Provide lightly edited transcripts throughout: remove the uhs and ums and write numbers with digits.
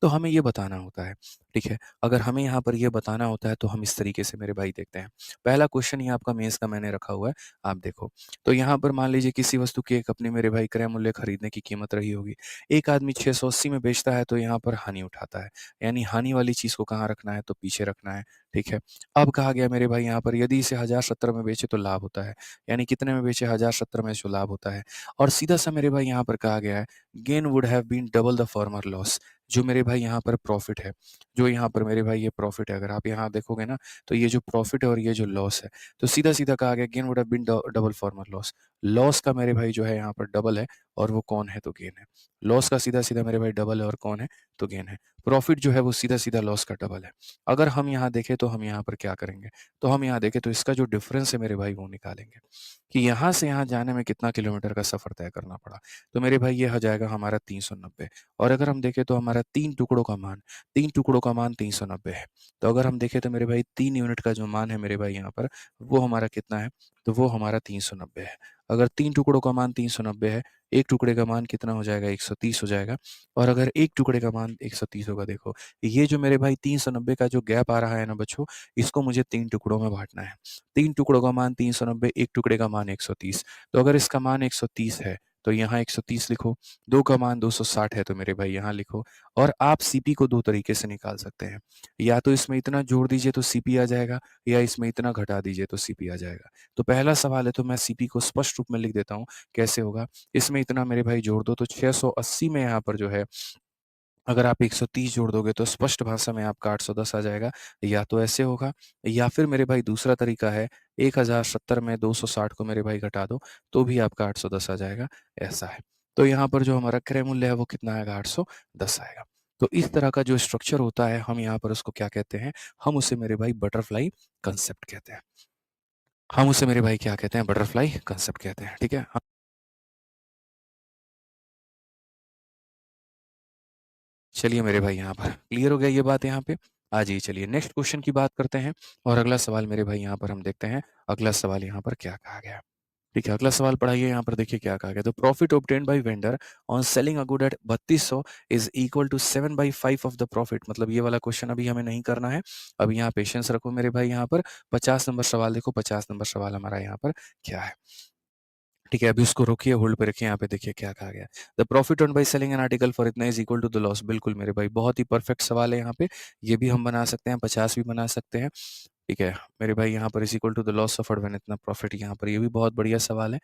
तो हमें ये बताना होता है, ठीक है? अगर हमें यहाँ पर ये बताना होता है तो हम इस तरीके से मेरे भाई देखते हैं। पहला क्वेश्चन ये आपका मेंस का मैंने रखा हुआ है, आप देखो। तो यहाँ पर मान लीजिए किसी वस्तु की एक अपनी मेरे भाई क्रय मूल्य खरीदने की कीमत रही होगी। एक आदमी 680 में बेचता है तो यहाँ पर हानि उठाता है। यानी हानि वाली चीज़ को कहाँ रखना है? तो पीछे रखना है, ठीक है? अब कहा गया मेरे भाई यहाँ पर यदि इसे 1070 में बेचे तो लाभ होता है। यानी कितने में बेचे? 1070 में जो लाभ होता है। और सीधा-सा मेरे भाई यहाँ पर कहा गया है gain would have been double the former loss. जो मेरे भाई यहाँ पर प्रॉफ़िट है, जो यहाँ पर मेरे भाई ये प्रॉफ़िट है, अगर आप यहाँ देखोगे ना तो ये जो प्रॉफ़िट है और ये जो लॉस है, तो सीधा-सीधा कहा गया gain would have been double former loss. Loss का मेरे भाई जो है यहाँ पर डबल है और वो कौन है? तो गेन है। लॉस का सीधा-सीधा मेरे भाई डबल है और कौन है? तो गेन है। प्रॉफ़िट जो है वो सीधा-सीधा लॉस का डबल है। अगर हम यहाँ देखें तो हम यहाँ पर क्या करेंगे? तो हम यहाँ देखें तो इसका जो डिफ़रेंस है मेरे भाई वो निकालेंगे, कि यहाँ से यहाँ जाने में कितना किलोमीटर का सफ़र तय करना पड़ा। तो मेरे भाई ये हो जाएगा हमारा 390। और अगर हम देखें तो हमारा 3 टुकड़ों का मान 390 है। तो अगर हम देखें तो मेरे भाई 3 यूनिट का जो मान है मेरे भाई यहाँ पर, वो हमारा कितना है? तो वो हमारा 390 है। अगर 3 टुकड़ों का मान 390 है, 1 टुकड़े का मान कितना हो जाएगा? 130 हो जाएगा। और अगर 1 टुकड़े का मान 130 होगा, देखो, ये जो मेरे भाई 390 का जो गैप आ रहा है ना बच्चों, इसको मुझे 3 टुकड़ों में बाँटना है। 3 टुकड़ों का मान 390, 1 टुकड़े का मान 130। तो अगर इसका मान 130 है, तो यहाँ 130 लिखो, 2 का मान 260 है तो मेरे भाई यहाँ लिखो। और आप सीपी को 2 तरीके से निकाल सकते हैं। या तो इसमें इतना जोड़ दीजिए तो सीपी आ जाएगा, या इसमें इतना घटा दीजिए तो सीपी आ जाएगा। तो पहला सवाल है तो मैं सीपी को स्पष्ट रूप में लिख देता हूँ, कैसे होगा? इसमें इतना मेरे भाई जोड़ दो तो 680 में यहाँ पर जो है, अगर आप 130 जोड़ दोगे तो स्पष्ट भाषा में आपका 810 आ जाएगा। या तो ऐसे होगा, या फिर मेरे भाई दूसरा तरीका है, 1070 में 260 को मेरे भाई घटा दो, तो भी आपका 810 आ जाएगा, ऐसा है। तो यहाँ पर जो हमारा क्रय मूल्य है वो कितना आएगा? 810 आएगा। तो इस तरह का जो स्ट्रक्चर होता है, हम यहाँ पर उसको क्या कहते हैं? हम उसे मेरे भाई बटरफ्लाई कांसेप्ट कहते हैं। हम उसे मेरे भाई क्या कहते हैं? बटरफ्लाई कांसेप्ट कहते हैं, ठीक है? चलिए मेरे भाई यहाँ पर क्लियर हो गया ये बात यहाँ पे। आ जाइए, चलिए नेक्स्ट क्वेश्चन की बात करते हैं। और अगला सवाल मेरे भाई यहाँ पर हम देखते हैं, अगला सवाल यहाँ पर क्या कहा गया है। ठीक है, अगला सवाल पढ़ाइए, यहाँ पर देखिए क्या कहा गया। The profit obtained by vendor on selling a good at 3200 is equal to 7/5 of the profit. मतलब ये वाला क्वेश्चन अभी हमें नहीं करना है। अभी यहाँ पेशेंस रखो मेरे भाई, यहाँ पर 50 नंबर सवाल देखो, 50 नंबर सवाल हमारा यहाँ पर क्या है। ठीक है, अभी उसको रोकिए, होल्ड पे रखिए, यहाँ पे देखिए क्या कहा गया। The profit earned by selling an article for इतना is equal to the loss. बिल्कुल मेरे भाई, बहुत ही परफेक्ट सवाल है यहाँ पे। ये भी हम बना सकते हैं, 50 भी बना सकते हैं। ठीक है, मेरे भाई यहाँ पर is equal to the loss suffered when इतना प्रॉफिट, यहाँ पर ये भी बहुत बढ़िया सवाल है।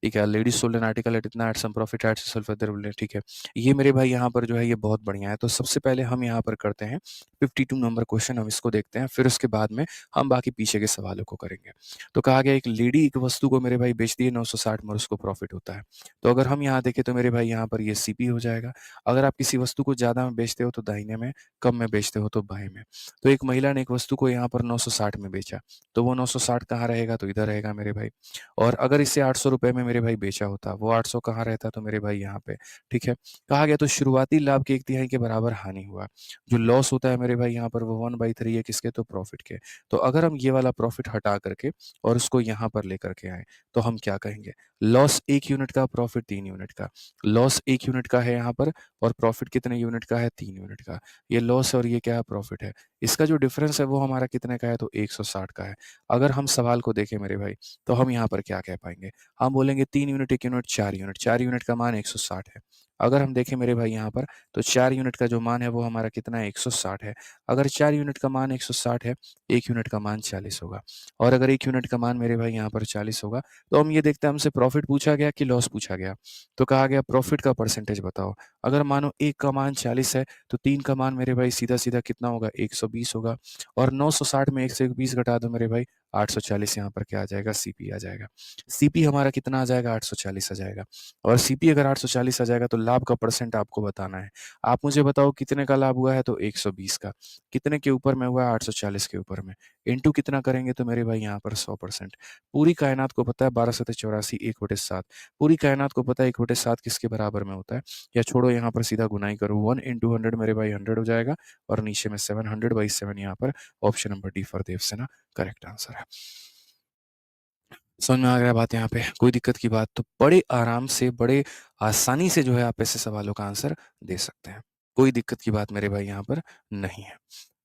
ठीक है, ladies sold an article at इतना, at some profit at self there will, ठीक है। ये मेरे भाई यहाँ पर जो है ये बहुत बढ़िया है। तो सबसे पहले हम यहाँ पर करते हैं 52 नंबर क्वेश्चन, हम इसको देखते हैं, फिर उसके बाद में हम बाकी पीछे के सवालों को करेंगे। तो कहा गया एक लेडी एक वस्तु को मेरे भाई बेचती है 960 में और उसको प्रॉफिट होता है। तो अगर हम यहाँ देखें तो मेरे भाई यहाँ पर ये सीपी हो जाएगा। अगर आप किसी वस्तु को ज़्यादा में बेचते हो तो दाहिने में, कम में बेचते हो तो बाएँ में। तो एक महिला ने एक वस्तु को यहाँ पर 960 में बेचा, तो वो 960 कहाँ रहेगा? तो इधर रहेगा मेरे भाई। और अगर इसे 800 रुपए में मेरे भाई बेचा होता, वो 800 कहाँ रहता? तो मेरे भाई यहाँ पे, ठीक है। कहा गया तो शुरुआती लाभ के 1/3 के बराबर हानि हुआ। जो लॉस होता है मेरे भाई यहाँ पर वो 1/3 है किसके? तो प्रॉफिट के। तो अगर हम ये वाला प्रॉफिट हटा करके और उसको यहाँ पर लेकर के आएँ, तो हम क्या कहेंगे? लॉस 1 यूनिट का, प्रॉफिट 3 यूनिट का। लॉस 1 यूनिट का है यहाँ पर, और प्रॉफिट कितने यूनिट का है? 3 यूनिट का। ये लॉस है और ये क्या है? प्रॉफिट है। इसका जो डिफरेंस है वो हमारा कितने का है? तो 160 का है। अगर हम सवाल को देखें मेरे भाई, तो हम यहाँ पर क्या कह पाएँगे? हम बोलेंगे 3 यूनिट, 1 यूनिट, 4 यूनिट। 4 यूनिट का मान 160 है। अगर हम देखें मेरे भाई यहाँ पर, तो 4 यूनिट का जो मान है वो हमारा कितना है? 160 है। अगर 4 यूनिट का मान 160 है, 1 यूनिट का मान 40 होगा। और अगर 1 यूनिट का मान मेरे भाई यहाँ पर 40 होगा, तो हम ये देखते हैं हमसे प्रॉफिट पूछा गया कि लॉस पूछा गया। तो कहा गया प्रॉफिट का परसेंटेज बताओ। अगर मानो 1 का मान 40 है, तो 3 का मान मेरे भाई सीधा-सीधा कितना होगा? 120 होगा। और 960 में 1 से 20 घटा दो मेरे भाई, 840 यहाँ पर क्या आ जाएगा? सीपी आ जाएगा। सीपी हमारा कितना आ जाएगा? 840 आ जाएगा। और सीपी अगर 840 आ जाएगा तो लाभ का परसेंट आपको बताना है। आप मुझे बताओ कितने का लाभ हुआ है? तो 120 का। कितने के ऊपर में हुआ है? 840 के ऊपर में। इंटू कितना करेंगे? तो मेरे भाई यहाँ पर 100%। पूरी कायनात को पता है 12 सत्ते 84, 1/7। पूरी कायनात को पता है 1/7 किसके बराबर में होता है? या छोड़ो, यहाँ पर सीधा गुनाई करो, 1 इंटू 100 मेरे भाई 100 हो जाएगा। और नीचे में 7, 100/7 यहाँ पर option number D for Devsena correct answer है। समझ में आ गया बात यहाँ पे? कोई दिक्कत की बात? तो बड़े आराम से, बड़े आसानी से जो है आप ऐसे सवालों का आंसर दे सकते हैं। कोई दिक्कत की बात मेरे भाई यहाँ पर नहीं है।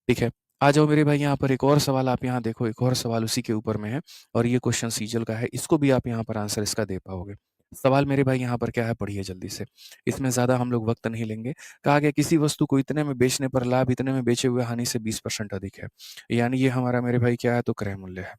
ठीक है। आ जाओ मेरे भाई यहाँ पर एक और सवाल आप यहाँ देखो, एक और सवाल उसी के ऊपर में है और ये क्वेश्चन सीजल का है। इसको भी आप यहाँ पर आंसर इसका दे पाओगे। सवाल मेरे भाई यहाँ पर क्या है, पढ़िए जल्दी से। इसमें ज़्यादा हम लोग वक़्त नहीं लेंगे। कहा गया किसी वस्तु को इतने में बेचने पर लाभ इतने में बेचे हुए हानि से 20% अधिक है। यानी ये हमारा मेरे भाई क्या है, तो क्रय मूल्य है।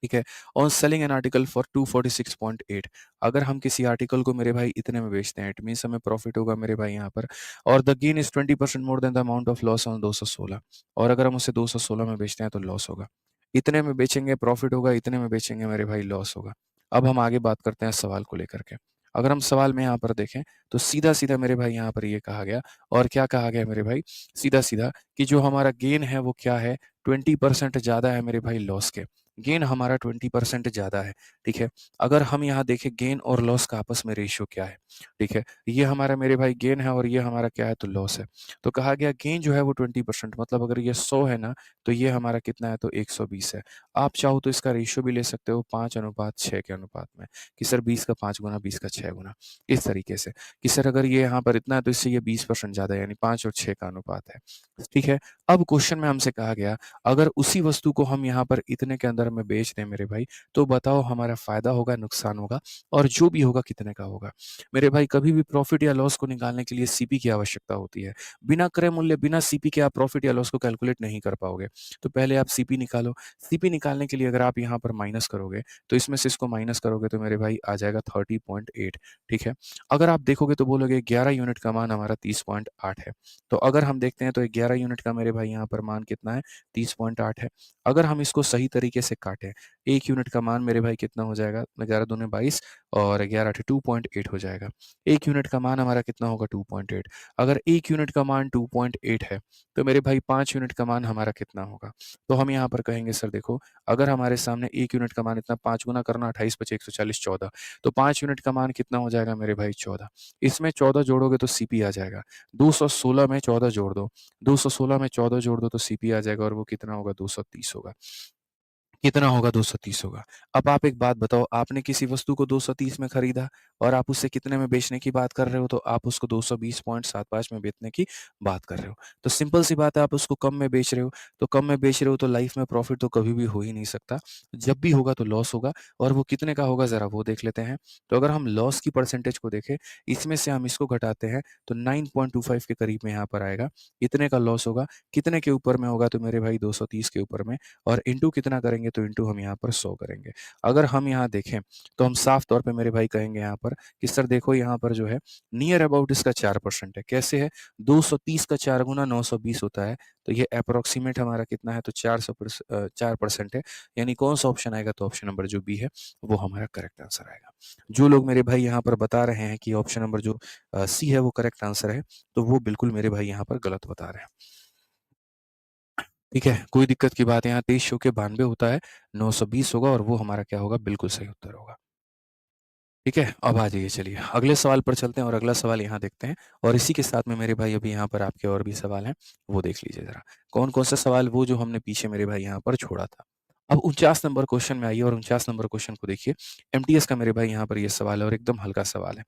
ठीक है। On selling an article for 246.8, अगर हम किसी आर्टिकल को मेरे भाई इतने में बेचते हैं, इट मीन्स हमें प्रॉफिट होगा मेरे भाई यहाँ पर, और the gain is 20% more than the amount of loss on 216, और अगर हम उसे 216 में बेचते हैं तो लॉस होगा। इतने में बेचेंगे प्रॉफिट होगा, इतने में बेचेंगे मेरे भाई लॉस होगा। अब हम आगे बात करते हैं सवाल को लेकर के। अगर हम सवाल में यहाँ पर देखें तो सीधा सीधा मेरे भाई यहाँ पर ये कहा गया, और क्या कहा गया मेरे भाई, सीधा सीधा कि जो हमारा गेन है वो क्या है, 20% ज़्यादा है मेरे भाई लॉस के। गेन हमारा 20% ज़्यादा है। ठीक है। अगर हम यहाँ देखें गेन और लॉस का आपस में रेशियो क्या है। ठीक है। ये हमारा मेरे भाई गेन है और ये हमारा क्या है, तो लॉस है। तो कहा गया गेन जो है वो 20%, मतलब अगर ये 100 है ना, तो ये हमारा कितना है, तो 120 है। आप चाहो तो इसका रेशियो भी ले सकते हो 5:6 के अनुपात में, कि सर 20 का 5 गुना, 20 का 6 गुना, इस तरीके से, कि सर अगर ये यहाँ पर इतना है तो इससे ये 20% ज़्यादा है, यानी 5 और 6 का अनुपात है। ठीक है। अब क्वेश्चन में हमसे कहा गया अगर उसी वस्तु को हम यहाँ पर इतने के अंदर में बेच दें मेरे भाई, तो बताओ हमारा फायदा होगा, नुकसान होगा, और जो भी होगा कितने का होगा। मेरे भाई कभी भी प्रॉफिट या लॉस को निकालने के लिए सीपी की आवश्यकता होती है। बिना क्रय मूल्य, बिना सीपी के आप प्रॉफिट या लॉस को कैलकुलेट नहीं कर पाओगे। तो पहले आप सीपी निकालो। सीपी निकालने के लिए अगर आप यहाँ पर माइनस करोगे, तो इसमें से इसको माइनस करोगे तो मेरे भाई आ जाएगा 30.8। ठीक है। अगर आप देखोगे तो बोलोगे 11 यूनिट का मान हमारा 30.8 है। तो अगर हम देखते हैं तो 11 यूनिट का मेरे भाई यहाँ पर मान कितना है, 30.8 है। अगर हम इसको सही तरीके से काटें, 1 यूनिट का मान मेरे भाई कितना हो जाएगा, 11 दूनी 22 और 11 8 2.8 हो जाएगा। 1 यूनिट का मान हमारा कितना होगा, 2.8। अगर 1 यूनिट का मान 2.8 है, तो मेरे भाई 5 यूनिट का मान हमारा कितना होगा। तो हम यहाँ पर कहेंगे सर देखो, अगर हमारे सामने 1 यूनिट का मान इतना, 5 गुना करना 28 × 5 = 140, 14, तो 5 यूनिट का मान कितना हो जाएगा मेरे भाई, 14। इसमें 14 जोड़ोगे तो सीपी आ जाएगा। 216 में 14 जोड़ दो, 216 में 14 जोड़ दो तो सीपी आ जाएगा, और वो कितना होगा, 230 होगा। कितना होगा, 230 होगा। अब आप एक बात बताओ, आपने किसी वस्तु को 230 में खरीदा और आप उसे कितने में बेचने की बात कर रहे हो, तो आप उसको 220.75 में बेचने की बात कर रहे हो। तो सिंपल सी बात है, आप उसको कम में बेच रहे हो, तो कम में बेच रहे हो तो लाइफ में प्रॉफिट तो कभी भी हो ही नहीं सकता। जब भी होगा तो लॉस होगा, और वो कितने का होगा ज़रा वो देख लेते हैं। तो अगर हम लॉस की परसेंटेज को देखें, इसमें से हम इसको घटाते हैं तो 9.25 के करीब में यहाँ पर आएगा। इतने का लॉस होगा, कितने के ऊपर में होगा, तो मेरे भाई 230 के ऊपर में, और इंटू कितना करेंगे, तो इंटू हम यहाँ पर 100 करेंगे। अगर हम यहाँ देखें तो हम साफ तौर पे मेरे भाई कहेंगे यहाँ पर कि सर देखो यहाँ पर जो है नियर अबाउट इसका 4% है। कैसे है, 230 का 4 गुना 920 होता है, तो ये अप्रोक्सीमेट हमारा कितना है, तो 4% है। यानी कौन सा ऑप्शन आएगा, तो ऑप्शन नंबर जो बी है वो हमारा करेक्ट आंसर आएगा। जो लोग मेरे भाई यहाँ पर बता रहे हैं कि ऑप्शन नंबर जो सी है वो करेक्ट आंसर है, तो वो बिल्कुल मेरे भाई यहाँ पर गलत बता रहे हैं। ठीक है, कोई दिक्कत की बात यहाँ 23 के 92 होता है, 920 होगा, और वो हमारा क्या होगा, बिल्कुल सही उत्तर होगा। ठीक है, अब आ जाइए, चलिए अगले सवाल पर चलते हैं, और अगला सवाल यहाँ देखते हैं, और इसी के साथ में मेरे भाई अभी यहाँ पर आपके और भी सवाल हैं, वो देख लीजिए ज़रा। कौन-कौन सा सवाल, वो जो हमने पीछे मेरे भाई यहाँ पर छोड़ा था। अब 49 नंबर क्वेश्चन में आइए, और 49 नंबर क्वेश्चन को देखिए। एमटीएस का मेरे भाई यहाँ पर ये सवाल है, और एकदम हल्का सवाल है।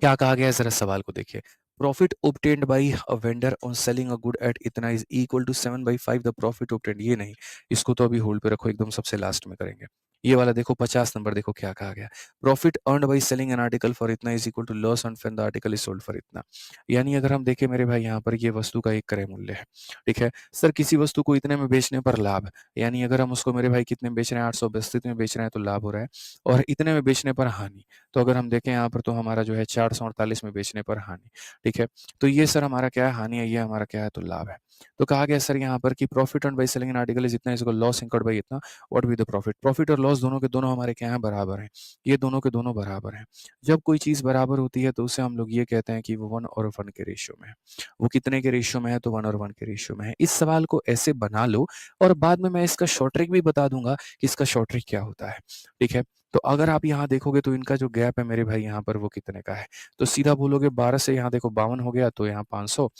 क्या कहा गया है, ज़रा सवाल को देखिए। Profit obtained by a vendor on selling a good at इतना is equal to 7/5 the profit obtained, ये नहीं, इसको तो अभी होल्ड पे रखो, एकदम सबसे लास्ट में करेंगे। ये वाला देखो 50 नंबर, देखो क्या कहा गया। Profit earned by selling an article for इतना is equal to loss earned when the article is sold for इतना। यानी अगर हम देखें मेरे भाई यहाँ पर, ये वस्तु का एक क्रय मूल्य है। ठीक है। सर किसी वस्तु को इतने में बेचने पर लाभ, यानी अगर हम उसको मेरे भाई कितने में बेच रहे हैं, 832 में बेच रहे हैं तो लाभ हो रहा है, और इतने में बेचने पर हानि। तो अगर हम देखें यहाँ पर, तो हमारा जो है 448 में बेचने पर हानि। ठीक है। तो ये सर हमारा क्या है, हानि है, ये हमारा क्या है, तो लाभ है। तो कहा गया सर यहाँ पर कि profit earned by selling an article is इतना, इसको लॉस इंकर्ड बाय इतना, what will the profit. Profit और लॉस दोनों के दोनों हमारे क्या हैं, बराबर हैं। ये दोनों के दोनों बराबर हैं। जब कोई चीज़ बराबर होती है तो उसे हम लोग ये कहते हैं कि वो 1 और 1 के रेशियो में है। वो कितने के रेशियो में है, तो 1 और 1 के रेशियो में है। इस सवाल को ऐसे बना लो, और बाद में मैं इसका शॉर्ट ट्रिक भी बता दूंगा कि इसका शॉर्ट ट्रिक क्या होता है। ठीक है। तो अगर आप यहाँ देखोगे तो इनका जो गैप है मेरे भाई यहाँ पर, वो कितने का है, तो सीधा बोलोगे 12 से यहाँ देखो 52 हो गया, तो यहाँ 500,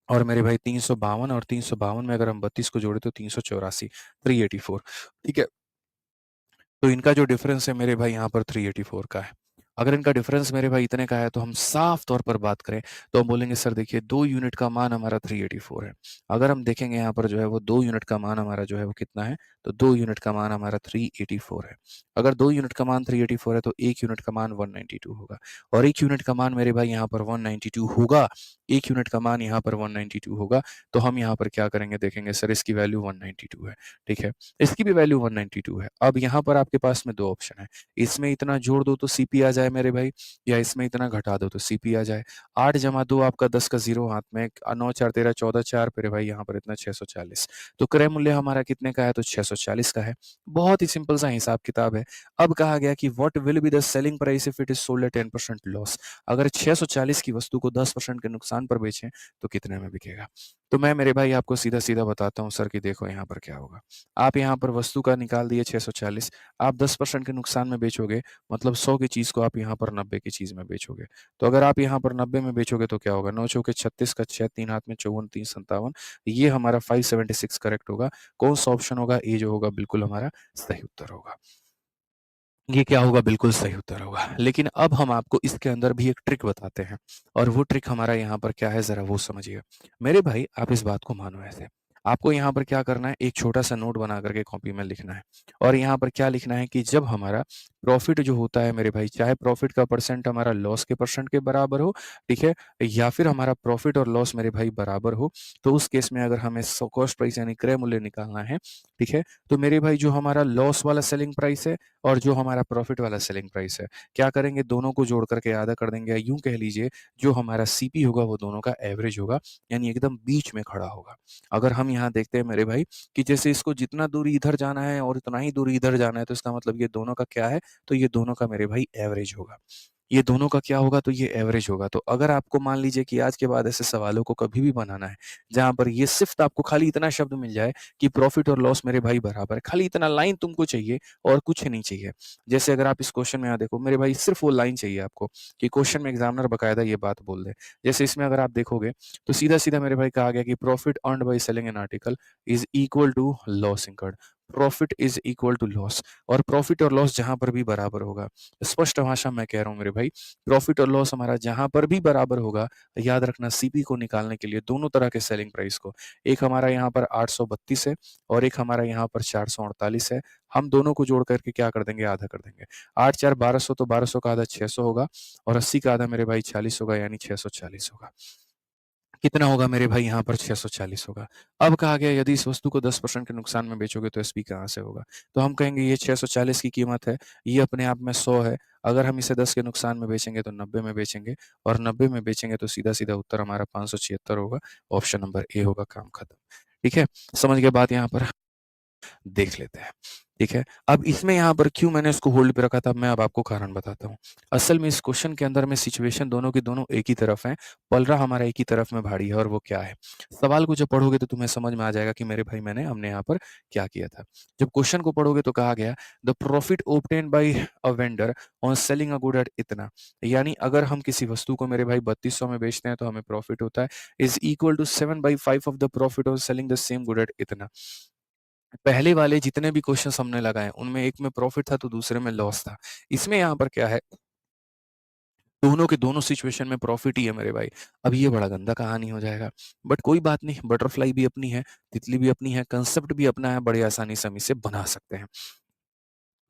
और मेरे भाई 352, और 352 में अगर हम 32 को जोड़े तो 384, 384। ठीक है। तो इनका जो डिफरेंस है मेरे भाई यहाँ पर 384 का है। अगर इनका डिफरेंस मेरे भाई इतने का है तो हम साफ तौर पर बात करें तो हम बोलेंगे सर देखिए 2 यूनिट का मान हमारा 384 है। अगर हम देखेंगे यहाँ पर जो है वो 2 यूनिट का मान हमारा जो है वो कितना है, तो 2 यूनिट का मान हमारा 384 है। अगर 2 यूनिट का मान 384 है तो 1 यूनिट का मान 192 होगा और 1 यूनिट का मान मेरे भाई यहाँ पर 192 होगा, 1 यूनिट का मान यहाँ पर 192 होगा, तो हम यहाँ पर क्या करेंगे देखेंगे सर इसकी वैल्यू 192 है, ठीक है? इसकी भी वैल्यू 192 है। अब यहाँ पर आपके पास में 2 ऑप्शन है, इसमें इतना जोड़ दो तो सीपी आ जाए मेरे भाई या इसमें इतना घटा दो तो सीपी आ जाए। 8 जमा 2 आपका 10 का 0 हाथ में, 9 4 13 14 4 मेरे भाई यहाँ पर इतना 640। तो क्रय मूल्य हमारा कितने का है, तो 640 का है। बहुत ही सिंपल सा हिसाब किताब है। अब कहा गया कि what will be the selling price if it is sold at 10% loss. अगर 640 की वस्तु को 10% के नुकसान पर बेचें तो कितने में बिकेगा? तो मैं मेरे भाई आपको सीधा-सीधा बताता हूँ सर कि देखो यहाँ पर क्या होगा। आप यहाँ पर वस्तु का निकाल दिए 640, आप 10% के नुकसान में बेचोगे, मतलब 100 की चीज़ को आप यहाँ पर 90 की चीज़ में बेचोगे। तो अगर आप यहाँ पर 90 में बेचोगे तो क्या होगा? 9 चौके 36 का 6, 3 हाथ में 54, 3 57, ये हमारा 576 करेक्ट होगा। कौन-सा ऑप्शन होगा? ए जो होगा बिल्कुल हमारा सही उत्तर होगा। ये क्या होगा? बिल्कुल सही उत्तर होगा। लेकिन अब हम आपको इसके अंदर भी एक ट्रिक बताते हैं और वो ट्रिक हमारा यहाँ पर क्या है ज़रा वो समझिए। मेरे भाई आप इस बात को मानो ऐसे, आपको यहाँ पर क्या करना है, एक छोटा-सा नोट बना कर के कॉपी में लिखना है और यहाँ पर क्या लिखना है कि जब हमारा प्रॉफ़िट जो होता है मेरे भाई, चाहे प्रॉफ़िट का परसेंट हमारा लॉस के परसेंट के बराबर हो, ठीक है? या फिर हमारा प्रॉफ़िट और लॉस मेरे भाई बराबर हो, तो उस केस में अगर हमें कॉस्ट प्राइस यानी क्रय मूल्य निकालना है, ठीक है? तो मेरे भाई जो हमारा लॉस वाला सेलिंग प्राइस है और जो हमारा प्रॉफिट वाला सेलिंग प्राइस है, क्या करेंगे दोनों को जोड़ करके आधा कर देंगे या यूँ कह लीजिए जो हमारा सीपी होगा वो दोनों का एवरेज होगा, यानी एकदम बीच में खड़ा होगा। अगर हम यहाँ देखते हैं मेरे भाई कि जैसे इसको जितना दूरी इधर जाना है और उतना ही दूरी इधर जाना है तो इसका मतलब ये दोनों का क्या है, तो ये दोनों का मेरे भाई एवरेज होगा। ये दोनों का क्या होगा, तो ये एवरेज होगा। तो अगर आपको मान लीजिए कि आज के बाद ऐसे सवालों को कभी भी बनाना है, जहाँ पर ये सिर्फ़ आपको खाली इतना शब्द मिल जाए कि प्रॉफिट और लॉस मेरे भाई बराबर है, खाली इतना लाइन तुमको चाहिए और कुछ नहीं चाहिए। जैसे अगर आप इस क्वेश्चन में यहाँ देखो मेरे भाई सिर्फ़ वो लाइन चाहिए आपको कि क्वेश्चन में एग्ज़ामिनर बाकायदा ये बात बोल दे। जैसे इसमें अगर आप देखोगे तो सीधा-सीधा मेरे भाई कहा गया कि profit earned by selling an article is equal to loss incurred. Profit is equal to loss और प्रॉफिट और लॉस जहाँ पर भी बराबर होगा, स्पष्ट भाषा में कह रहा हूँ मेरे भाई, प्रॉफिट और लॉस हमारा जहाँ पर भी बराबर होगा, याद रखना सीपी को निकालने के लिए दोनों तरह के सेलिंग प्राइस को, एक हमारा यहाँ पर 832 है और एक हमारा यहाँ पर 448 है। हम दोनों को जोड़ करके क्या कर देंगे, आधा कर देंगे। 8 4 1200 तो 1200 का आधा 600 होगा और 80 का आधा मेरे भाई 40 होगा यानी 640 होगा। कितना होगा मेरे भाई यहाँ पर 640 होगा। अब कहा गया यदि इस वस्तु को 10% के नुकसान में बेचोगे तो एसपी कहाँ से होगा? तो हम कहेंगे ये 640 की कीमत है, ये अपने आप में 100 है। अगर हम इसे 10 के नुकसान में बेचेंगे तो 90 में बेचेंगे और 90 में बेचेंगे तो सीधा-सीधा उत्तर हमारा 576 होगा। ऑप्शन नंबर ए होगा, काम खत्म। ठीक है? समझ गए बात यहाँ पर? देख लेते हैं, ठीक है? अब इसमें यहाँ पर क्यों मैंने इसको होल्ड पे रखा था, मैं अब आपको कारण बताता हूँ। असल में इस क्वेश्चन के अंदर में सिचुएशन दोनों की दोनों एक ही तरफ हैं, पलड़ा हमारा एक ही तरफ में भारी है और वो क्या है? सवाल को जब पढ़ोगे तो तुम्हें समझ में आ जाएगा कि मेरे भाई हमने यहाँ पर क्या किया था। जब क्वेश्चन को पढ़ोगे तो कहा गया the profit obtained by a vendor on selling a good at इतना, यानी अगर हम किसी वस्तु को मेरे भाई 3200 में बेचते हैं तो हमें प्रॉफिट होता है is equal to 7/5 of the profit on selling the same good at इतना। पहले वाले जितने भी क्वेश्चंस हमने लगाए, उनमें एक में प्रॉफिट था तो दूसरे में लॉस था। इसमें यहाँ पर क्या है, दोनों के दोनों सिचुएशन में प्रॉफिट ही है मेरे भाई। अब ये बड़ा गंदा कहानी हो जाएगा। बट कोई बात नहीं, बटरफ्लाई भी अपनी है, तितली भी अपनी है, कांसेप्ट भी अपना है, बड़े आसानी से हम इसे बना सकते हैं।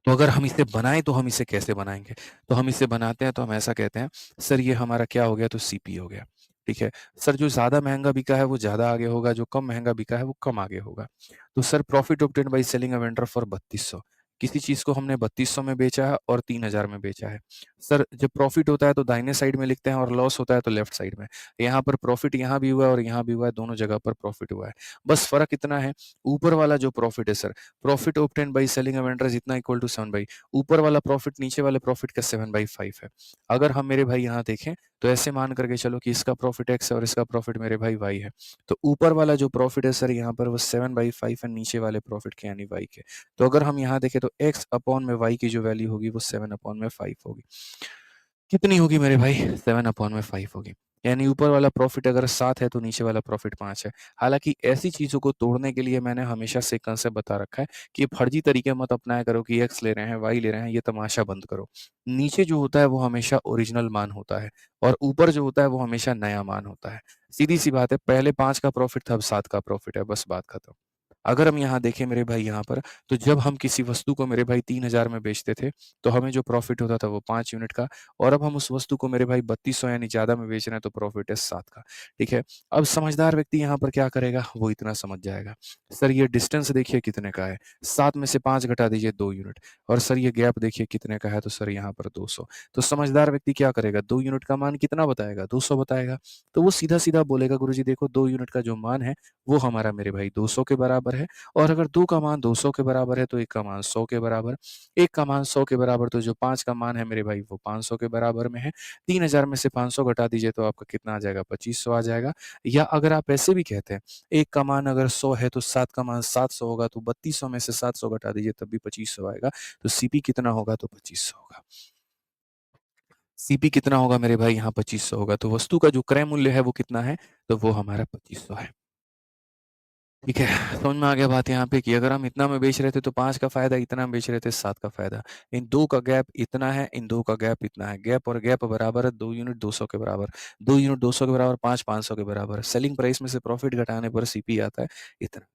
तो अगर हम इसे बनाएँ तो हम इसे कैसे बनाएँगे? तो हम इसे बनाते हैं तो हम ऐसा कहते हैं, सर ये हमारा क्या हो गया, तो सीपी हो गया, ठीक है? सर जो ज़्यादा महँगा बिका है वो ज़्यादा आगे होगा, जो कम महँगा बिका है वो कम आगे होगा। तो sir profit obtained by selling a vendor for 3200, किसी चीज़ को हमने 3200 में बेचा है और 3000 में बेचा है। सर जब प्रॉफिट होता है तो दाहिने साइड में लिखते हैं और लॉस होता है तो लेफ्ट साइड में। यहाँ पर प्रॉफिट यहाँ भी हुआ है और यहाँ भी हुआ है, दोनों जगह पर प्रॉफिट हुआ है। बस फ़र्क इतना है, ऊपर वाला जो प्रॉफिट है sir, profit obtained by selling a vendor is इतना इक्वल टू 7 बाई, ऊपर वाला प्रॉफिट नीचे वाले प्रॉफिट का 7/5 है। अगर हम मेरे भाई यहाँ देखें तो ऐसे मान करके चलो कि इसका प्रॉफिट x है और इसका प्रॉफिट मेरे भाई y है। तो ऊपर वाला जो प्रॉफिट है सर यहाँ पर वो 7/5 है, नीचे वाले प्रॉफिट के यानी y के। तो अगर हम यहाँ देखें तो x अपॉन में y की जो वैल्यू होगी वो 7/5 होगी। कितनी होगी मेरे भाई? 7/5 होगी। यानी ऊपर वाला प्रॉफ़िट अगर 7 है तो नीचे वाला प्रॉफ़िट 5 है। हालाँकि ऐसी चीज़ों को तोड़ने के लिए मैंने हमेशा से कंसेप्ट बता रखा है कि फर्जी तरीके मत अपनाया करो कि एक्स ले रहे हैं, वाई ले रहे हैं, ये तमाशा बंद करो। नीचे जो होता है वो हमेशा ओरिजिनल मान होता है और ऊपर जो होता है वो हमेशा नया मान होता है। सीधी-सी बात है, पहले 5 का प्रॉफ़िट था, अब 7 का प्रॉफ़िट है, बस बात खत्म। अगर हम यहाँ देखें मेरे भाई यहाँ पर, तो जब हम किसी वस्तु को मेरे भाई 3000 में बेचते थे, तो हमें जो प्रॉफ़िट होता था वो 5 यूनिट का और अब हम उस वस्तु को मेरे भाई 3200 यानी ज़्यादा में बेच रहे हैं तो प्रॉफ़िट है 7 का, ठीक है? अब समझदार व्यक्ति यहाँ पर क्या करेगा, वो इतना समझ जाएगा, सर ये डिस्टेंस देखिए कितने का है, 7 में से 5 घटा दीजिए 2 यूनिट और सर ये गैप देखिए कितने का है, तो सर यहाँ पर 200। तो समझदार व्यक्ति क्या करेगा, 2 यूनिट का मान कितना बताएगा, 200 बताएगा। तो वो सीधा-सीधा बोलेगा गुरुजी देखो 2 यूनिट का जो मान है, वो हमारा मेरे भाई 200 के बराबर है और अगर 2 का मान 200 के बराबर है, तो 1 का मान 100 के बराबर, 1 का मान 100 के बराबर, तो जो 5 का मान है मेरे भाई वो 500 के बराबर में है। 3000 में से 500 घटा दीजिए तो आपका कितना आ जाएगा 2500 आ जाएगा। या अगर आप ऐसे भी कहते हैं, 1 का मान अगर 100 है तो 7 का मान 700 होगा तो 3200 में से 700 घटा दीजिए तब भी 2500 आएगा। तो सीपी कितना होगा तो 2500 होगा। सीपी कितना होगा मेरे भाई यहाँ 2500 होगा। तो वस्तु का जो क्रय मूल्य है वो कितना है? तो वो हमारा 2500 है। ठीक है, समझ में आ गया बात यहाँ पे कि अगर हम इतना में बेच रहे थे तो 5 का फ़ायदा, इतना में बेच रहे थे 7 का फ़ायदा। इन 2 का गैप इतना है, इन 2 का गैप इतना है। गैप और गैप बराबर है 2 यूनिट 200 के बराबर। 2 यूनिट 200 के बराबर, 5 500 के बराबर। सेलिंग प्राइस में से प्रॉफ़िट घटाने पर सीपी आता है इतना।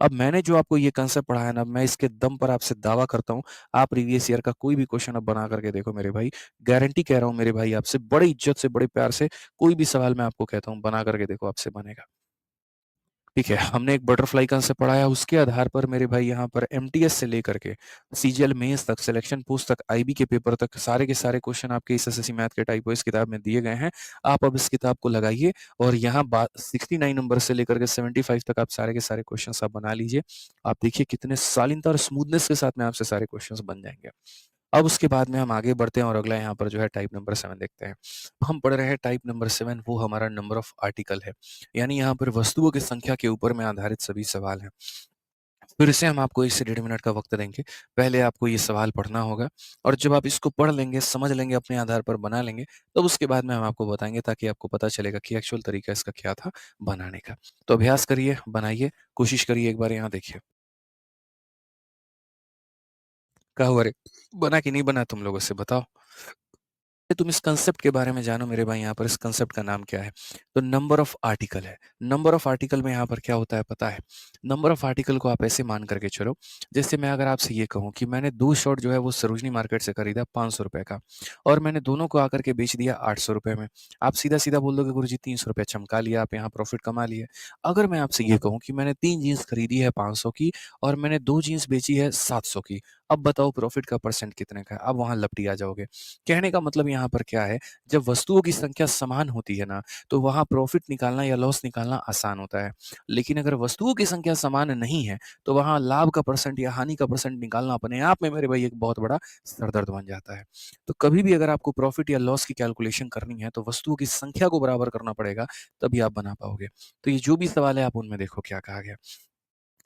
अब मैंने जो आपको ये कांसेप्ट पढ़ाया ना, मैं इसके दम पर आपसे दावा करता हूँ, आप प्रीवियस ईयर का कोई भी क्वेश्चन अब बना करके देखो मेरे भाई। गारंटी कह रहा हूँ मेरे भाई आपसे, बड़ी इज़्ज़त से, बड़े प्यार से, कोई भी सवाल मैं आपको कहता हूँ, बना करके देखो आपसे बनेगा। ठीक है, हमने एक बटरफ्लाई कांसेप्ट पढ़ाया, उसके आधार पर मेरे भाई यहाँ पर एमटीएस से लेकर के सीजीएल मेंस तक, सिलेक्शन पोस्ट तक, आईबी के पेपर तक सारे के सारे क्वेश्चन आपके इस एसएससी मैथ के टाइप इस किताब में दिए गए हैं। आप अब इस किताब को लगाइए और यहाँ बा 69 नंबर से लेकर के 75 तक आप सारे के सारे क्वेश्चंस आप बना लीजिए। आप देखिए कितने शालीनता और स्मूथनेस के साथ में आपसे सारे क्वेश्चंस बन जाएँगे। अब उसके बाद में हम आगे बढ़ते हैं और अगला यहाँ पर जो है टाइप नंबर 7 देखते हैं। हम पढ़ रहे हैं टाइप नंबर 7, वो हमारा नंबर ऑफ आर्टिकल है। यानी यहाँ पर वस्तुओं की संख्या के ऊपर में आधारित सभी सवाल हैं। फिर से हम आपको 1 से डेढ़ मिनट का वक़्त देंगे। पहले आपको ये सवाल पढ़ना होगा और जब आप इसको पढ़ लेंगे, समझ लेंगे, अपने आधार पर बना लेंगे, तब उसके बाद में हम आपको बताएँगे ताकि आपको पता चलेगा कि एक्चुअल तरीका इसका क्या था बनाने का। तो अभ्यास करिए, बनाइए, कोशिश करिए एक बार यहाँ देखिए। क्या हुआ रे? बना कि नहीं बना तुम लोगों से बताओ? तुम इस कांसेप्ट के बारे में जानो मेरे भाई, यहाँ पर इस कांसेप्ट का नाम क्या है? तो नंबर ऑफ आर्टिकल है। नंबर ऑफ आर्टिकल में यहाँ पर क्या होता है पता है? नंबर ऑफ आर्टिकल को आप ऐसे मान करके चलो, जैसे मैं अगर आपसे ये कहूँ कि मैंने 2 शर्ट जो है वो सरोजिनी मार्केट से खरीदा ₹500 का और मैंने दोनों को आकर के बेच दिया ₹800 में। आप सीधा-सीधा बोल दोगे गुरुजी ₹300 चमका लिया, आप यहाँ प्रॉफिट कमा लिए। अगर मैं आपसे ये कहूँ कि मैंने 3 जीन्स खरीदी है 500 की और मैंने 2 जीन्स बेची है 700 की, अब बताओ प्रॉफिट का परसेंट कितने का है? अब वहाँ लपटिया जाओगे। कहने का मतलब यहाँ पर क्या है, जब वस्तुओं की संख्या समान होती है ना, तो वहाँ प्रॉफ़िट निकालना या लॉस निकालना आसान होता है। लेकिन अगर वस्तुओं की संख्या समान नहीं है, तो वहाँ लाभ का परसेंट या हानि का परसेंट निकालना अपने आप में मेरे भाई एक बहुत बड़ा सरदर्द बन जाता है। तो कभी भी अगर आपको प्रॉफ़िट या लॉस की कैलकुलेशन करनी है, तो वस्तुओं की संख्या को बराबर करना पड़ेगा, तभी आप बना पाओगे। तो ये जो भी सवाल है, आप उनमें देखो क्या कहा गया।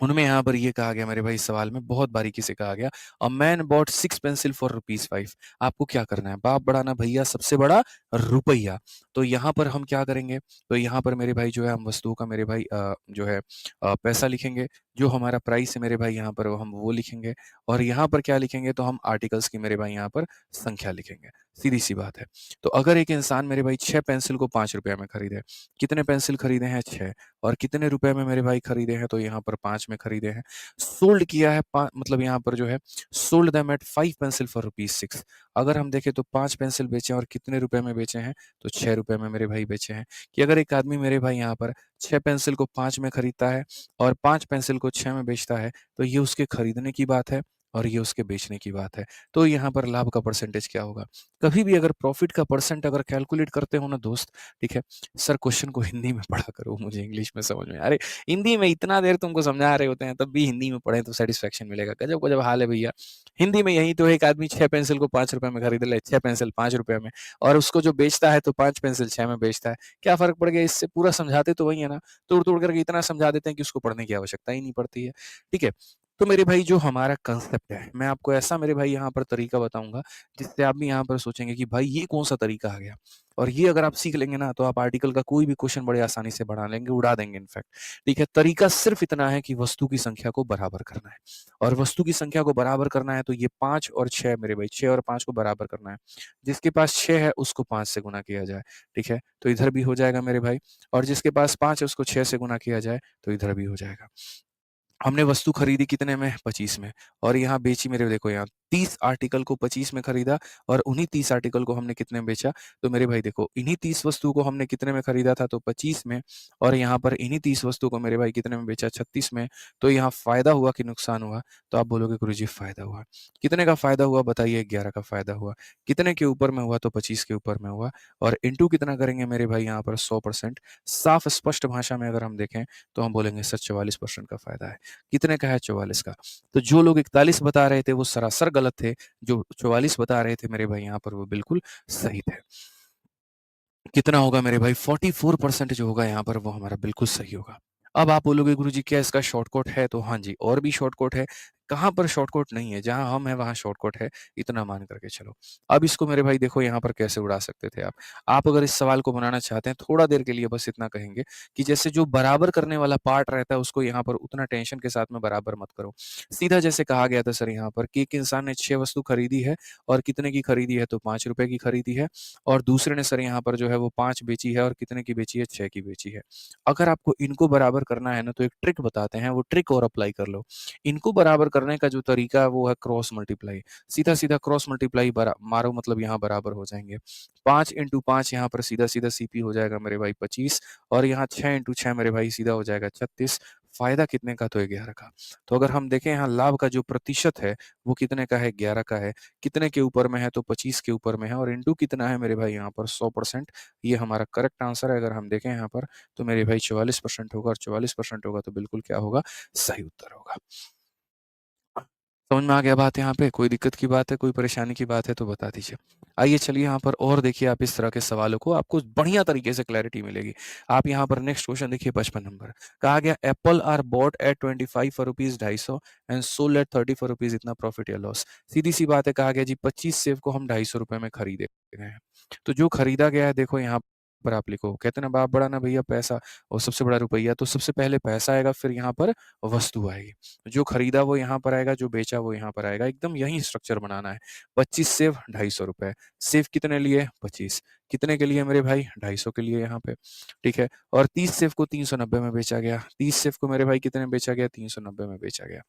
उनमें यहाँ पर ये कहा गया मेरे भाई, इस सवाल में बहुत बारीकी से कहा गया, a man bot 6 pencil for rupees 5। आपको क्या करना है? बाप बड़ा ना भैया, सबसे बड़ा रुपया। तो यहाँ पर हम क्या करेंगे? तो यहाँ पर मेरे भाई जो है हम वस्तुओं का मेरे भाई जो है पैसा लिखेंगे, जो हमारा प्राइस है मेरे भाई यहाँ पर हम वो लिखेंगे और यहाँ पर क्या लिखेंगे? तो हम आर्टिकल्स की मेरे भाई यहाँ पर संख्या लिखेंगे। सीधी-सी बात है। तो अगर एक इंसान मेरे भाई 6 पेंसिल को ₹5 में खरीदे, कितने पेंसिल खरीदे हैं? 6। और कितने रुपए में मेरे भाई खरीदे हैं? तो यहाँ पर 5 में खरीदे हैं। सोल्ड किया है पा मतलब यहाँ पर जो है sold them at 5 pencil for rupees 6। अगर हम देखें तो 5 पेंसिल बेचे और कितने रुपए में बेचे हैं? तो ₹6 में मेरे भाई बेचे हैं। कि अगर एक आदमी मेरे भाई यहाँ पर 6 पेंसिल को 5 में खरीदता है और 5 पेंसिल को 6 में बेचता है, तो ये उसके खरीदने की बात है और ये उसके बेचने की बात है। तो यहाँ पर लाभ का परसेंटेज क्या होगा? कभी भी अगर प्रॉफिट का परसेंट अगर कैलकुलेट करते हो ना दोस्त, ठीक है? सर क्वेश्चन को हिंदी में पढ़ा करो, मुझे इंग्लिश में समझ में अरे! हिंदी में इतना देर तुमको समझा रहे होते हैं, तब भी हिंदी में पढ़ें तो सैटिस्फैक्शन मिलेगा। गज़ब-गज़ब हाल है भैया। हिंदी में यही तो एक आदमी 6 पेंसिल को ₹5 में खरीद ले, 6 पेंसिल ₹5 में और उसको जो बेचता है तो 5 पेंसिल 6 में बेचता है। क्या फ़र्क पड़ गया इससे? पूरा समझाते तो वही है ना, तोड़-तोड़ करके इतना समझा देते हैं कि उसको पढ़ने की आवश्यकता ही नहीं पड़ती है। ठीक है? तो मेरे भाई जो हमारा कांसेप्ट है, मैं आपको ऐसा मेरे भाई यहाँ पर तरीका बताऊँगा, जिससे आप भी यहाँ पर सोचेंगे कि भाई ये कौन-सा तरीका आ गया? और ये अगर आप सीख लेंगे ना, तो आप आर्टिकल का कोई भी क्वेश्चन बड़े आसानी से बना लेंगे, उड़ा देंगे इनफैक्ट। ठीक है? तरीका सिर्फ़ इतना है कि वस्तु की संख्या को बराबर करना है और वस्तु की संख्या को बराबर करना है, तो ये 5 और 6 मेरे भाई 6 और 5 को बराबर करना है। जिसके पास 6 है, उसको 5 से गुणा किया जाए। ठीक है? तो इधर भी हो जाएगा मेरे भाई और जिसके पास 5 है, उसको 6 से गुणा किया जाए, तो इधर भी हो जाएगा। हमने वस्तु खरीदी कितने में? 25 में और यहाँ बेची मेरे देखो यहाँ 30 आर्टिकल को 25 में खरीदा और उन्हीं 30 आर्टिकल को हमने कितने में बेचा? तो मेरे भाई देखो इन्हीं 30 वस्तु को हमने कितने में खरीदा था? तो 25 में और यहाँ पर इन्हीं 30 वस्तु को मेरे भाई कितने में बेचा? 36 में। तो यहाँ फ़ायदा हुआ कि नुकसान हुआ? तो आप बोलोगे गुरुजी फ़ायदा हुआ। कितने का फ़ायदा हुआ बताइए? 11 का फ़ायदा हुआ। कितने के ऊपर में हुआ? तो 25 के ऊपर में हुआ और इंटू कितना करेंगे मेरे भाई यहाँ पर 100% साफ स्पष्ट भाषा में अगर हम देखें तो हम बोलेंगे सर 44% का फ़ायदा है। कितने का है? 44 का। तो जो लोग 41 बता रहे थे वो सरासर गलत थे, जो 44 बता रहे थे मेरे भाई यहाँ पर वो बिल्कुल सही थे। कितना होगा मेरे भाई 44% जो होगा यहाँ पर वो हमारा बिल्कुल सही होगा। अब आप बोलोगे गुरुजी क्या इसका शॉर्टकट है? तो हाँ जी, और भी शॉर्टकट है। कहाँ पर शॉर्टकट नहीं है? जहाँ हम हैं वहाँ शॉर्टकट है, इतना मान कर के चलो। अब इसको मेरे भाई देखो यहाँ पर कैसे उड़ा सकते थे आप। आप अगर इस सवाल को बनाना चाहते हैं थोड़ा देर के लिए बस इतना कहेंगे कि जैसे जो बराबर करने वाला पार्ट रहता है उसको यहाँ पर उतना टेंशन के साथ में बराबर मत करो। सीधा जैसे कहा गया था सर यहाँ पर कि एक इंसान ने 6 वस्तु खरीदी है और कितने की खरीदी है? तो ₹5 की खरीदी है और दूसरे ने सर यहाँ पर जो है वो 5 बेची है और कितने की बेची है? 6 की बेची है। अगर आपको इनको बराबर करना है ना तो एक ट्रिक बताते हैं, वो ट्रिक और अप्लाई कर लो। इनको बराबर करने का जो तरीका है वो है क्रॉस मल्टीप्लाई। सीधा-सीधा क्रॉस मल्टीप्लाई मारो मतलब यहाँ बराबर हो जाएँगे। 5 इंटू 5 यहाँ पर सीधा-सीधा सीपी हो जाएगा मेरे भाई 25 और यहाँ 6 इंटू 6 मेरे भाई सीधा हो जाएगा 36। फ़ायदा कितने का? तो 11 का। तो अगर हम देखें यहाँ लाभ का जो प्रतिशत है वो कितने का है? 11 का है। कितने के ऊपर में है? तो 25 के ऊपर में है और इंटू कितना है मेरे भाई यहाँ पर 100%। ये हमारा करेक्ट आंसर है। अगर हम देखें यहाँ पर तो मेरे भाई 44% होगा और 44% होगा तो बिल्कुल क्या होगा? सही उत्तर होगा। समझ में आ गया बात यहाँ पे? कोई दिक्कत की बात है, कोई परेशानी की बात है तो बता दीजिए। आइए चलिए यहाँ पर और देखिए आप इस तरह के सवालों को आपको बढ़िया तरीके से क्लैरिटी मिलेगी। आप यहाँ पर नेक्स्ट क्वेश्चन देखिए 55 नंबर। कहा गया apple are bought at 25 for rupees 250 and sold at 30 for rupees इतना प्रॉफिट या लॉस। सीधी-सी बात है कहा गया जी 25 सेब को हम ₹250 में खरीदे गए हैं। तो जो खरीदा गया है देखो यहाँ पर आप लिखो। कहते हैं ना बाप बड़ा ना भैया पैसा और सबसे बड़ा रुपया। तो सबसे पहले पैसा आएगा फिर यहाँ पर वस्तु आएगी। जो खरीदा वो यहाँ पर आएगा, जो बेचा वो यहाँ पर आएगा। एकदम यही स्ट्रक्चर बनाना है। 25 सेव ₹250 सेव कितने लिए? 25 कितने के लिए मेरे भाई? 250 के लिए यहाँ पे, ठीक है? और 30 सेव को 390 में बेचा गया। 30 सेव को मेरे भाई कितने में बेचा गया? 390 में बेचा गया।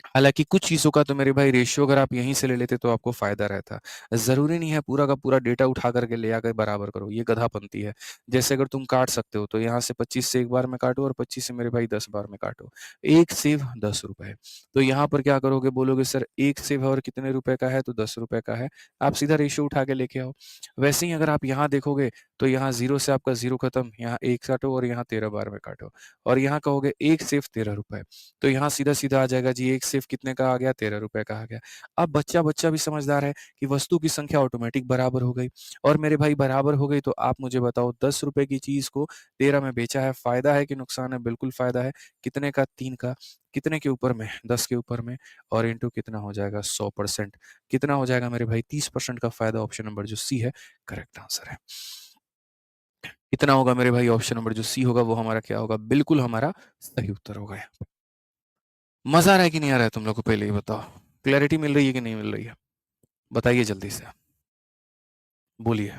हालाँकि कुछ चीज़ों का तो मेरे भाई रेशियो अगर आप यहीं से ले लेते तो आपको फ़ायदा रहता। ज़रूरी नहीं है पूरा का पूरा डेटा उठा कर के ले आकर बराबर करो, ये गधापंती है। जैसे अगर तुम काट सकते हो तो यहाँ से 25 से एक बार में काटो और 25 से मेरे भाई 10 बार में काटो। 1 सेव ₹10 तो यहाँ पर क्या करोगे बोलोगे सर 1 सेव और कितने रुपए का है? तो ₹10 का है। आप सीधा रेशियो उठा के लेके आओ। वैसे ही अगर आप यहाँ देखोगे तो यहाँ 0 से आपका 0 खत्म, यहाँ 1 काटो और यहाँ 13 बार में काटो और यहाँ कहोगे 1 सेव ₹13 तो यहाँ सीधा-सीधा आ जाएगा जी 1 सेव कितने का आ गया? ₹13 का आ गया। अब बच्चा-बच्चा भी समझदार है कि वस्तु की संख्या ऑटोमेटिक बराबर हो गई और मेरे भाई बराबर हो गई तो आप मुझे बताओ ₹10 की चीज़ को 13 में बेचा है, फ़ायदा है कि नुकसान है? बिल्कुल फ़ायदा है। कितने का? 3 का। कितने के ऊपर में? 10 के ऊपर में और इंटू कितना हो जाएगा? 100% कितना हो जाएगा मेरे भाई? 30% का फ़ायदा ऑप्शन नंबर जो सी है, करेक्ट आंसर है। कितना होगा मेरे भाई? ऑप्शन नंबर जो सी होगा वो हमारा क्या होगा? बिल्कुल हमारा सही उत्तर होगा। मज़ा आ रहा है कि नहीं आ रहा है तुम लोग को पहले ये बताओ? क्लैरिटी मिल रही है कि नहीं मिल रही है? बताइए जल्दी से, बोलिए।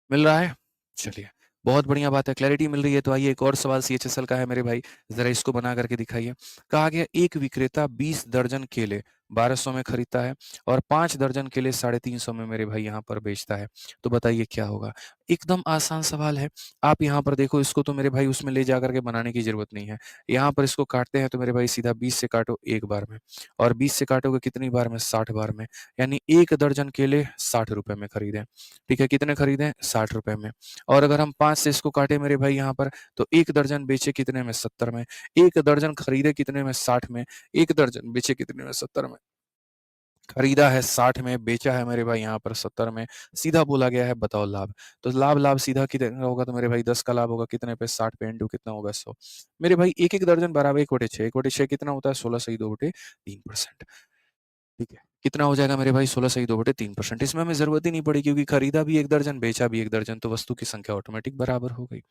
मिल रहा है? चलिए, बहुत बढ़िया बात है, क्लैरिटी मिल रही है तो आइए एक और सवाल सीएचएसएल का है मेरे भाई, ज़रा इसको बना करके दिखाइए। कहा गया एक विक्रेता 20 दर्जन केले 1200 में खरीदता है और 5 दर्जन केले 350 में मेरे भाई यहाँ पर बेचता है। तो बताइए क्या होगा? एकदम आसान सवाल है। आप यहाँ पर देखो इसको तो मेरे भाई उसमें ले जा कर के बनाने की ज़रूरत नहीं है। यहाँ पर इसको काटते हैं तो मेरे भाई सीधा 20 से काटो 1 बार में और 20 से काटोगे कितनी बार में? 60 बार में। यानी 1 दर्जन केले ₹60 में खरीदे। ठीक है, कितने खरीदें? ₹60 में। और अगर हम 5 से इसको काटें मेरे भाई यहाँ पर, तो 1 दर्जन बेचे कितने में? 70 में। 1 दर्जन खरीदे कितने में? 60 में। 1 दर्जन बेचे कितने में? 70 में। खरीदा है 60 में, बेचा है मेरे भाई यहाँ पर 70 में, सीधा बोला गया है बताओ लाभ। तो लाभ सीधा कितना होगा तो मेरे भाई 10 का लाभ होगा कितने पे 60 पे इंटू कितना होगा 100। मेरे भाई एक-एक दर्जन बराबर 1/6, 1/6 कितना होता है 16 सही 2/3%। ठीक है। कितना हो जाएगा मेरे भाई 16 सही 2/3%। इसमें हमें ज़रूरत ही नहीं पड़ी क्योंकि खरीदा भी 1 दर्जन, बेचा भी 1 दर्जन तो वस्तु की संख्या ऑटोमेटिक बराबर हो गई।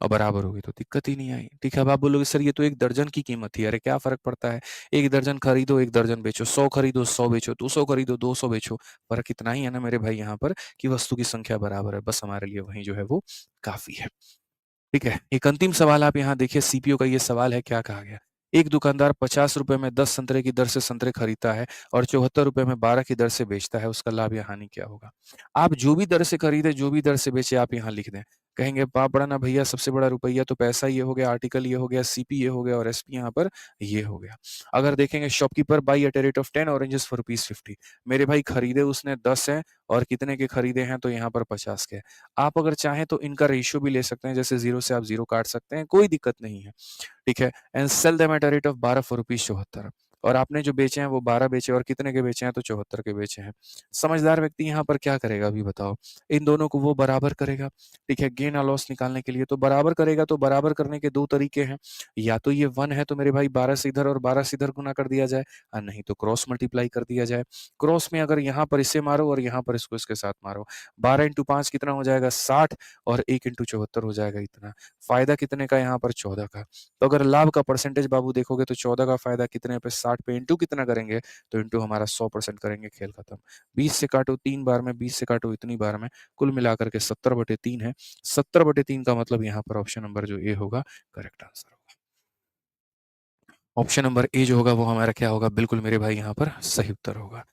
और बराबर होगी तो दिक्कत ही नहीं आई। ठीक है, अब आप बोलोगे सर ये तो 1 दर्जन की कीमत थी, अरे क्या फ़र्क पड़ता है? 1 दर्जन खरीदो, 1 दर्जन बेचो, 100 खरीदो, 100 बेचो, 200 खरीदो, 200 बेचो, फ़र्क इतना ही है ना मेरे भाई यहाँ पर कि वस्तु की संख्या बराबर है, बस हमारे लिए वही जो है वो काफ़ी है। ठीक है, एक अंतिम सवाल आप यहाँ देखिए सीपीओ का ये सवाल है, क्या कहा गया? एक दुकानदार ₹50 में 10 संतरे की दर से संतरे खरीदता है और ₹74 में 12 की दर से बेचता है, उसका लाभ या हानि क्या होगा? आप जो भी दर से खरीदे, जो भी दर से बेचे आप यहाँ लिख दें। कहेंगे बाप बड़ा ना भैया सबसे बड़ा रुपया तो पैसा ये हो गया, आर्टिकल ये हो गया, सीपी ये हो गया और एसपी यहाँ पर ये हो गया। अगर देखेंगे shopkeeper by at a rate of 10 oranges for ₹50। मेरे भाई खरीदे उसने 10 हैं और कितने के खरीदे हैं तो यहाँ पर 50 के। आप अगर चाहें तो इनका रेशियो भी ले सकते हैं, जैसे 0 से आप 0 काट सकते हैं, कोई दिक्कत नहीं है, ठीक है? And sell them at a rate of 12 for ₹74 और आपने जो बेचे हैं वो 12 बेचे और कितने के बेचे हैं तो 74 के बेचे हैं। समझदार व्यक्ति यहाँ पर क्या करेगा अभी बताओ? इन दोनों को वो बराबर करेगा, ठीक है? गेन और लॉस निकालने के लिए तो बराबर करेगा तो बराबर करने के 2 तरीके हैं, या तो ये 1 है तो मेरे भाई 12 से इधर और 12 से इधर गुना कर दिया जाए नहीं तो क्रॉस मल्टीप्लाई कर दिया जाए। क्रॉस में अगर यहाँ पर इसे मारो और यहाँ पर इसको इसके साथ मारो, 12 इंटू 5 कितना हो जाएगा 60 और 1 इंटू 74 हो जाएगा इतना। फ़ायदा कितने का यहाँ पर 14 का। तो अगर लाभ का परसेंटेज बाबू देखोगे तो 14 का फ़ायदा कितने पे 60 पे इंटू कितना करेंगे तो इंटू हमारा 100% करेंगे, खेल खत्म। 20 से काटो 3 बार में, 20 से काटो इतनी बार में, कुल मिलाकर के 70/3 है। 70/3 का मतलब यहाँ पर ऑप्शन नंबर जो ए होगा करेक्ट आंसर होगा। ऑप्शन नंबर ए जो होगा वो हमारा क्या होगा? बिल्कुल मेरे भाई यहाँ पर सही उत्तर होगा।